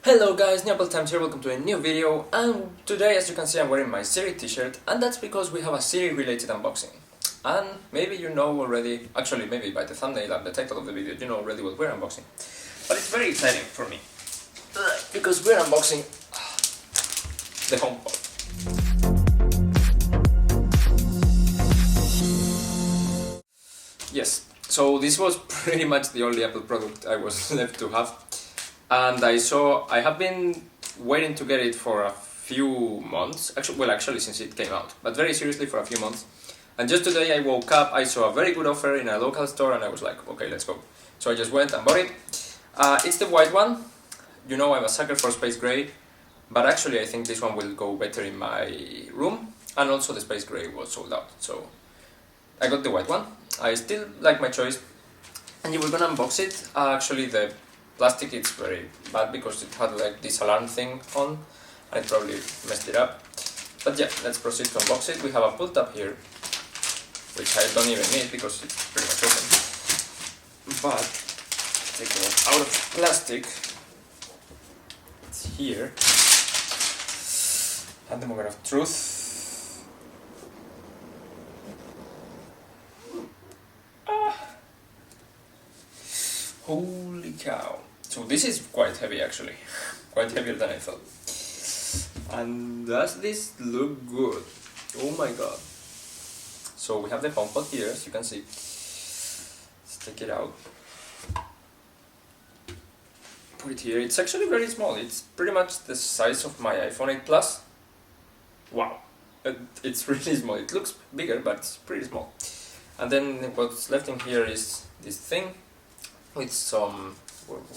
Hello guys, Neopal Times here, welcome to a new video, and today as you can see I'm wearing my Siri t-shirt, and that's because we have a Siri related unboxing. And maybe you know already, actually maybe by the thumbnail and the title of the video you know already what we're unboxing. But it's very exciting for me, because we're unboxing the HomePod. Yes, so this was pretty much the only Apple product I was left to have. And I have been waiting to get it for a few months, actually since it came out, but very seriously for a few months. And just today I woke up, I saw a very good offer in a local store and I was like, okay, let's go. So I just went and bought it. It's the white one. You know I'm a sucker for space gray, but actually I think this one will go better in my room, and also the space gray was sold out, so I got the white one. I still like my choice, and you were gonna unbox it. Actually the plastic is very bad because it had like this alarm thing on and it probably messed it up. But yeah, let's proceed to unbox it. We have a pull tab here, which I don't even need because it's pretty much open. But taking it out of plastic, it's here. And the moment of truth. Holy cow. So this is quite heavy actually, quite heavier than I thought. And does this look good? Oh my god. So we have the HomePod here, as you can see. Let's take it out. Put it here. It's actually very small. It's pretty much the size of my iPhone 8 Plus. Wow. It's really small. It looks bigger, but it's pretty small. And then what's left in here is this thing with some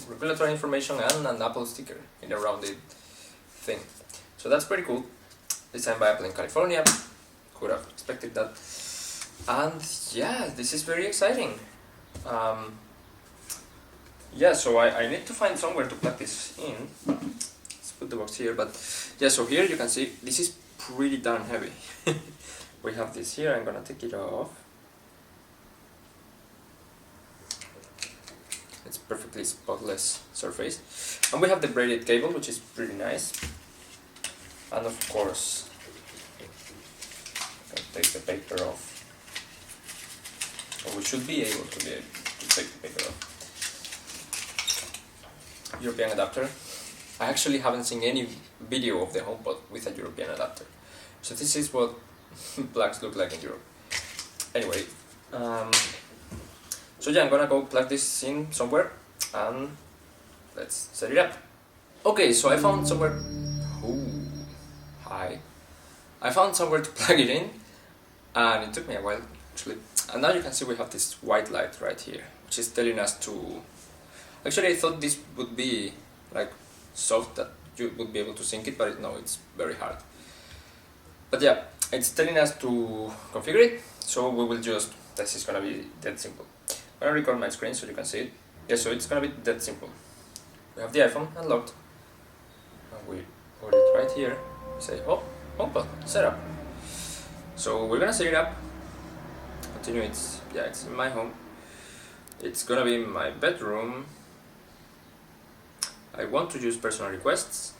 regulatory information and an Apple sticker in a rounded thing. So that's pretty cool. Designed by Apple in California. Could have expected that. And yeah, this is very exciting. Yeah, so I need to find somewhere to plug this in. Let's put the box here, but yeah, so here you can see this is pretty darn heavy. We have this here. I'm gonna take it off. It's perfectly spotless surface, and we have the braided cable, which is pretty nice. And of course, I'll take the paper off. Or we should be able to take the paper off. European adapter. I actually haven't seen any video of the HomePod with a European adapter, so this is what plugs look like in Europe. Anyway. So yeah, I'm gonna go plug this in somewhere and let's set it up. Okay, so I found somewhere. I found somewhere to plug it in, and it took me a while actually. And now you can see we have this white light right here, which is telling us to. Actually, I thought this would be like soft, that you would be able to sync it, but no, it's very hard. But yeah, it's telling us to configure it, so we will just. This is gonna be that simple. I'm gonna record my screen so you can see it. Yeah, so it's gonna be that simple. We have the iPhone unlocked, and we put it right here. We say, oh, HomePod, set up. So we're gonna set it up. Continue. It's in my home. It's gonna be in my bedroom. I want to use personal requests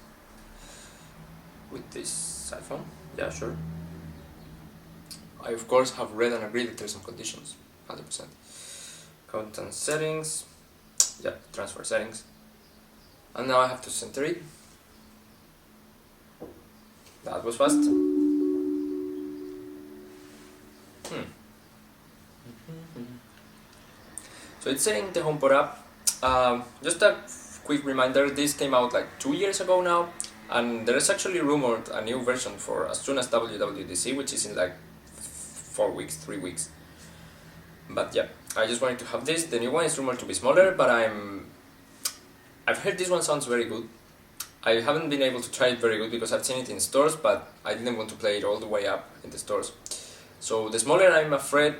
with this iPhone. Yeah, sure. I of course have read and agreed the terms and conditions, 100%. Content settings, yeah, transfer settings, and now I have to center it. That was fast. So it's setting the HomePod up. Just a quick reminder, this came out like 2 years ago now, and there is actually rumored a new version for as soon as WWDC, which is in like 3 weeks. But yeah, I just wanted to have this. The new one is rumored to be smaller, but I've heard this one sounds very good. I haven't been able to try it very good because I've seen it in stores, but I didn't want to play it all the way up in the stores. So the smaller, I'm afraid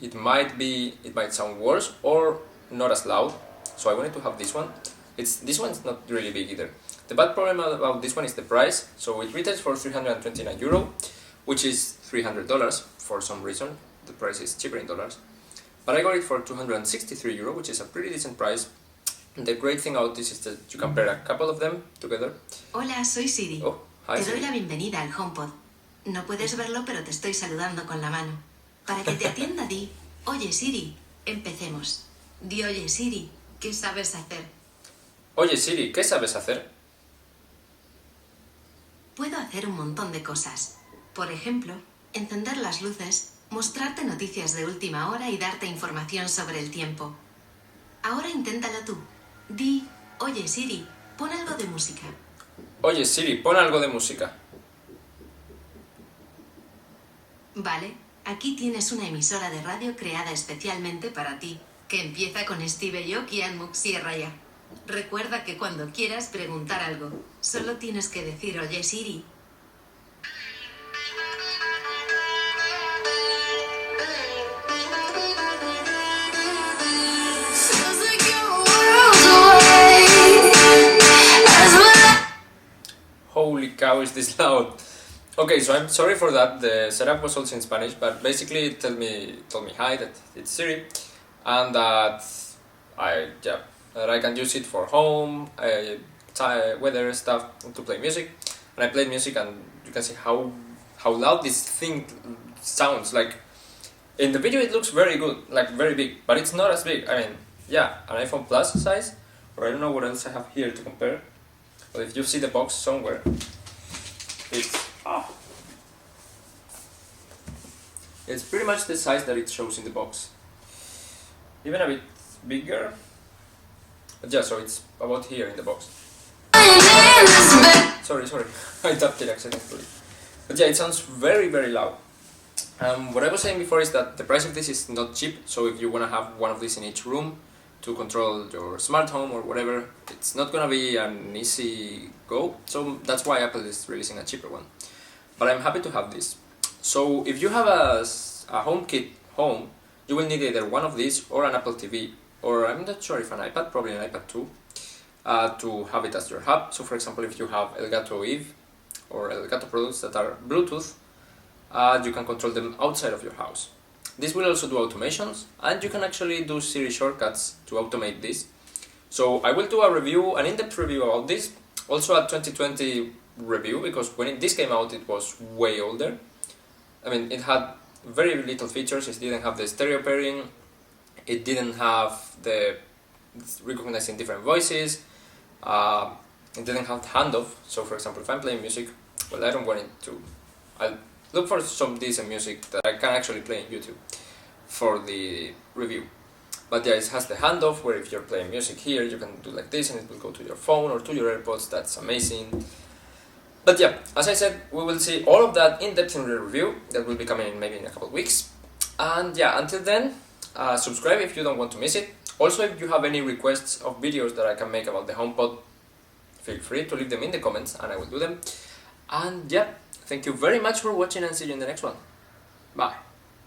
it might sound worse or not as loud. So I wanted to have this one. This one's not really big either. The bad problem about this one is the price. So it retails for €329, which is $300 for some reason. The price is cheaper in dollars. But I got it for €263, which is a pretty decent price. The great thing about this is that you can pair a couple of them together. Hola, soy Siri. Oh, hi Te Siri. doy la bienvenida al HomePod. No puedes verlo, pero te estoy saludando con la mano. Para que te atienda, di, oye Siri, empecemos. Di, oye Siri, ¿qué sabes hacer? Oye Siri, ¿qué sabes hacer? Puedo hacer un montón de cosas. Por ejemplo, encender las luces, mostrarte noticias de última hora y darte información sobre el tiempo. Ahora inténtalo tú. Di, oye Siri, pon algo de música. Oye Siri, pon algo de música. Vale, aquí tienes una emisora de radio creada especialmente para ti, que empieza con Steve Aoki y Sierra ya. Recuerda que cuando quieras preguntar algo, solo tienes que decir oye Siri. Holy cow, is this loud? Okay, so I'm sorry for that. The setup was also in Spanish, but basically it told me hi, that it's Siri, and that I can use it for home, weather stuff, to play music. And I played music, and you can see how loud this thing sounds. Like in the video, it looks very good, like very big, but it's not as big. I mean, yeah, an iPhone Plus size, or I don't know what else I have here to compare. But if you see the box somewhere, it's pretty much the size that it shows in the box. Even a bit bigger. But yeah, so it's about here in the box. Sorry, I tapped it accidentally. But yeah, it sounds very, very loud. What I was saying before is that the price of this is not cheap, so if you want to have one of these in each room to control your smart home or whatever, it's not gonna be an easy go, so that's why Apple is releasing a cheaper one. But I'm happy to have this. So if you have a HomeKit home, you will need either one of these or an Apple TV, or I'm not sure if an iPad, probably an iPad 2, to have it as your hub. So for example, if you have Elgato Eve or Elgato products that are Bluetooth, you can control them outside of your house. This will also do automations, and you can actually do Siri shortcuts to automate this. So I will do an in-depth review about this, also a 2020 review, because when this came out it was way older. I mean, it had very little features. It didn't have the stereo pairing, it didn't have the recognizing different voices, it didn't have handoff. So for example, if I'm playing music, well, I don't want it to, I'll look for some decent music that I can actually play in YouTube for the review. But yeah, it has the handoff where if you're playing music here, you can do like this and it will go to your phone or to your AirPods. That's amazing. But yeah, as I said, we will see all of that in depth in the review that will be coming maybe in a couple of weeks. And yeah, until then, subscribe if you don't want to miss it. Also, if you have any requests of videos that I can make about the HomePod, feel free to leave them in the comments and I will do them. And yeah, thank you very much for watching and see you in the next one. Bye.